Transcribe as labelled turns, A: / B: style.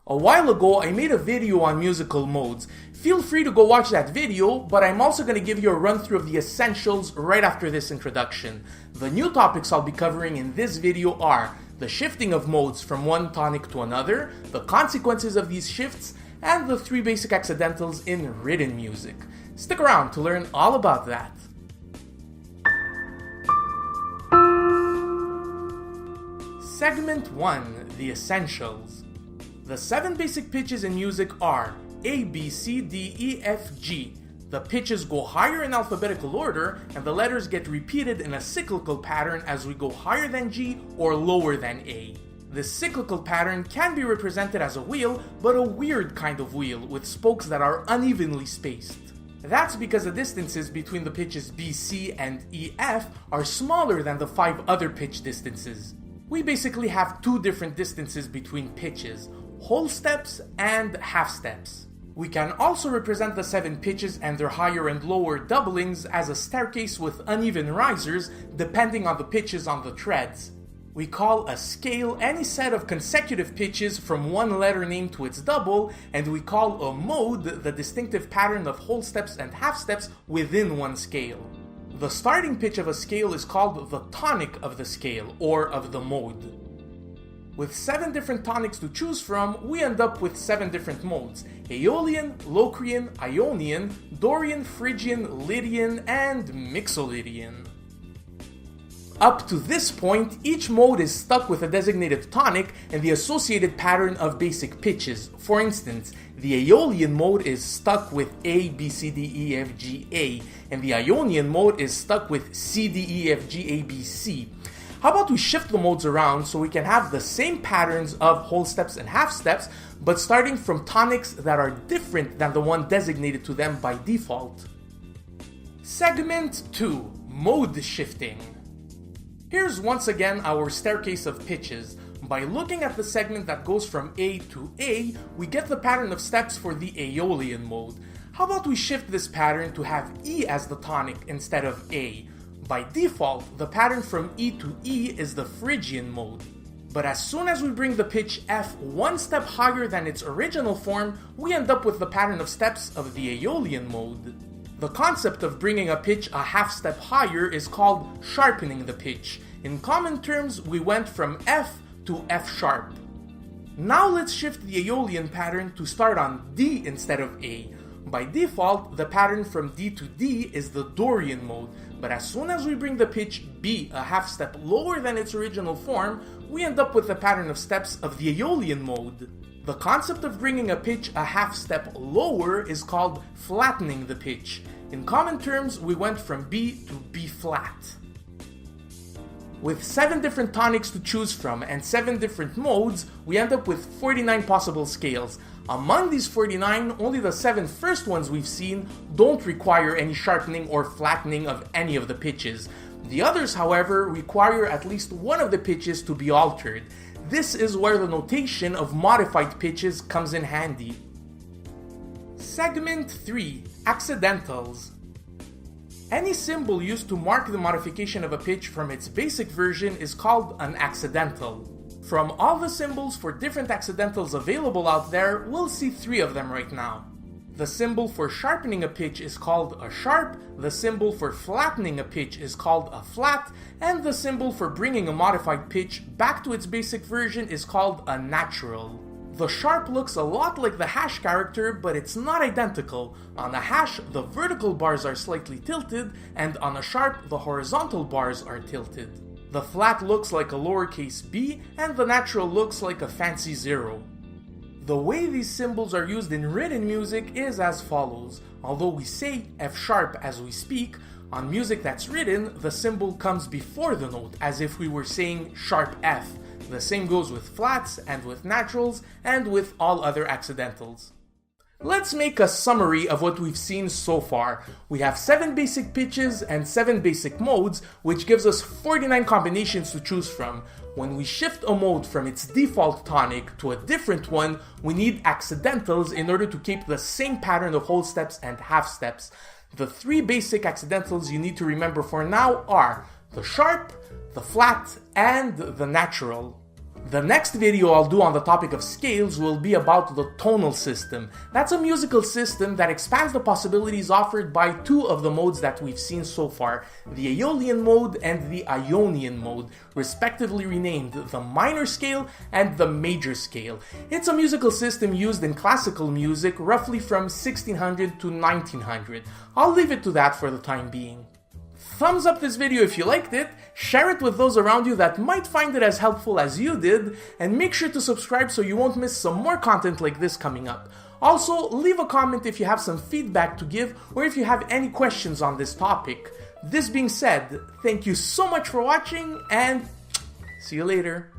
A: A while ago, I made a video on musical modes. Feel free to go watch that video, but I'm also going to give you a run through of the essentials right after this introduction. The new topics I'll be covering in this video are the shifting of modes from one tonic to another, the consequences of these shifts, and the 3 basic accidentals in written music. Stick around to learn all about that. Segment 1, the essentials. The 7 basic pitches in music are A, B, C, D, E, F, G. The pitches go higher in alphabetical order, and the letters get repeated in a cyclical pattern as we go higher than G or lower than A. This cyclical pattern can be represented as a wheel, but a weird kind of wheel with spokes that are unevenly spaced. That's because the distances between the pitches B, C, and E, F are smaller than the 5 other pitch distances. We basically have 2 different distances between pitches, whole steps and half steps. We can also represent the 7 pitches and their higher and lower doublings as a staircase with uneven risers depending on the pitches on the treads. We call a scale any set of consecutive pitches from one letter name to its double, and we call a mode the distinctive pattern of whole steps and half steps within one scale. The starting pitch of a scale is called the tonic of the scale, or of the mode. With 7 different tonics to choose from, we end up with 7 different modes: Aeolian, Locrian, Ionian, Dorian, Phrygian, Lydian, and Mixolydian. Up to this point, each mode is stuck with a designated tonic and the associated pattern of basic pitches. For instance, the Aeolian mode is stuck with A, B, C, D, E, F, G, A, and the Ionian mode is stuck with C, D, E, F, G, A, B, C. How about we shift the modes around so we can have the same patterns of whole steps and half steps, but starting from tonics that are different than the one designated to them by default. Segment 2, Mode Shifting. Here's once again our staircase of pitches. By looking at the segment that goes from A to A, we get the pattern of steps for the Aeolian mode. How about we shift this pattern to have E as the tonic instead of A? By default, the pattern from E to E is the Phrygian mode. But as soon as we bring the pitch F one step higher than its original form, we end up with the pattern of steps of the Aeolian mode. The concept of bringing a pitch a half step higher is called sharpening the pitch. In common terms, we went from F to F sharp. Now let's shift the Aeolian pattern to start on D instead of A. By default, the pattern from D to D is the Dorian mode, but as soon as we bring the pitch B a half step lower than its original form, we end up with the pattern of steps of the Aeolian mode. The concept of bringing a pitch a half step lower is called flattening the pitch. In common terms, we went from B to B flat. With 7 different tonics to choose from and 7 different modes, we end up with 49 possible scales. Among these 49, only the 7 first ones we've seen don't require any sharpening or flattening of any of the pitches. The others, however, require at least one of the pitches to be altered. This is where the notation of modified pitches comes in handy. Segment 3, Accidentals. Any symbol used to mark the modification of a pitch from its basic version is called an accidental. From all the symbols for different accidentals available out there, we'll see 3 of them right now. The symbol for sharpening a pitch is called a sharp, the symbol for flattening a pitch is called a flat, and the symbol for bringing a modified pitch back to its basic version is called a natural. The sharp looks a lot like the hash character, but it's not identical. On a hash, the vertical bars are slightly tilted, and on a sharp, the horizontal bars are tilted. The flat looks like a lowercase b, and the natural looks like a fancy 0. The way these symbols are used in written music is as follows. Although we say F sharp as we speak, on music that's written, the symbol comes before the note, as if we were saying sharp F. The same goes with flats, and with naturals, and with all other accidentals. Let's make a summary of what we've seen so far. We have 7 basic pitches and 7 basic modes, which gives us 49 combinations to choose from. When we shift a mode from its default tonic to a different one, we need accidentals in order to keep the same pattern of whole steps and half steps. The 3 basic accidentals you need to remember for now are the sharp, the flat, and the natural. The next video I'll do on the topic of scales will be about the tonal system. That's a musical system that expands the possibilities offered by two of the modes that we've seen so far, the Aeolian mode and the Ionian mode, respectively renamed the minor scale and the major scale. It's a musical system used in classical music roughly from 1600 to 1900. I'll leave it to that for the time being. Thumbs up this video if you liked it, share it with those around you that might find it as helpful as you did, and make sure to subscribe so you won't miss some more content like this coming up. Also, leave a comment if you have some feedback to give or if you have any questions on this topic. This being said, thank you so much for watching and see you later.